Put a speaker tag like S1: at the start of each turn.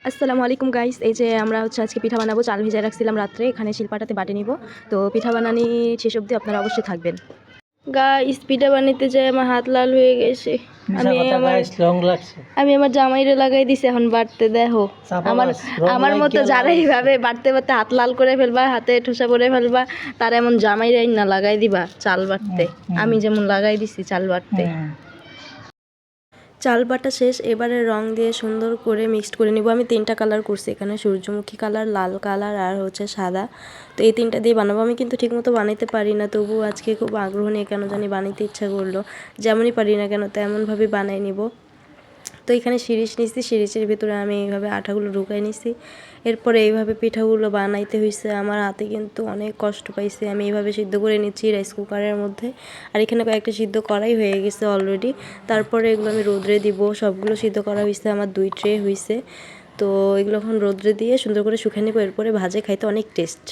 S1: আসসালামু আলাইকুম গাইস। এই যে আমরা আজকে পিঠা বানাবো। চাল ভিজায় রাখছিলাম রাত্রে, এখানে শিলপাটাতে বাটে নিব। তো পিঠা বানানি শেষ অবধি আপনারা অবশ্যই থাকবেন। গাইস, পিঠা বানাইতে যায় আমার হাত লাল হয়ে গেছে। আমি আমার জামাইরে লাগাই দিছি, এখন বাটতে দেখো। আমার মতো যারা এইভাবে বাটতে বাটতে হাত লাল করে ফেলবা, হাতে ঠোসা পরে ফেলবা, তারা এমন জামাইরে না লাগাই দিবা চাল বাটতে। আমি যেমন লাগাই দিছি চাল বাটতে। চাল বাটা শেষ, এবারে রং দিয়ে সুন্দর করে মিক্সড করে নিব। আমি 3টা কালার করছি এখানে, সূর্যমুখী কালার, লাল কালার আর সাদা। তো এই 3টা দিয়ে বানাবো। আমি কিন্তু ঠিকমতো বানাইতে পারি না, তবুও আজকে খুব আগ্রহ নিয়ে কেন জানি বানাইতে ইচ্ছা করলো। যেমনই পারি না কেন তেমনভাবে বানাই নিব। তো এখানে শিরিষ নিচ্ছি, শিরিষের ভিতরে আমি এইভাবে আঠাগুলো ঢুকাই নিছি। এরপরে এইভাবে পিঠাগুলো বানাইতে হয়েছে। আমার হাতে কিন্তু অনেক কষ্ট পাইছে। আমি এইভাবে সিদ্ধ করে নিচ্ছি রাইস কুকারের মধ্যে। আর এখানে কয়েকটা সিদ্ধ করাই হয়ে গেছে অলরেডি। তারপরে এগুলো আমি রোদ্রে দিব। সবগুলো সিদ্ধ করা হয়েছে, আমার 2 ট্রে হয়েছে। তো এগুলো এখন রোদ্রে দিয়ে সুন্দর করে শুকিয়ে নেব। এরপরে ভাজে খাইতে অনেক টেস্ট।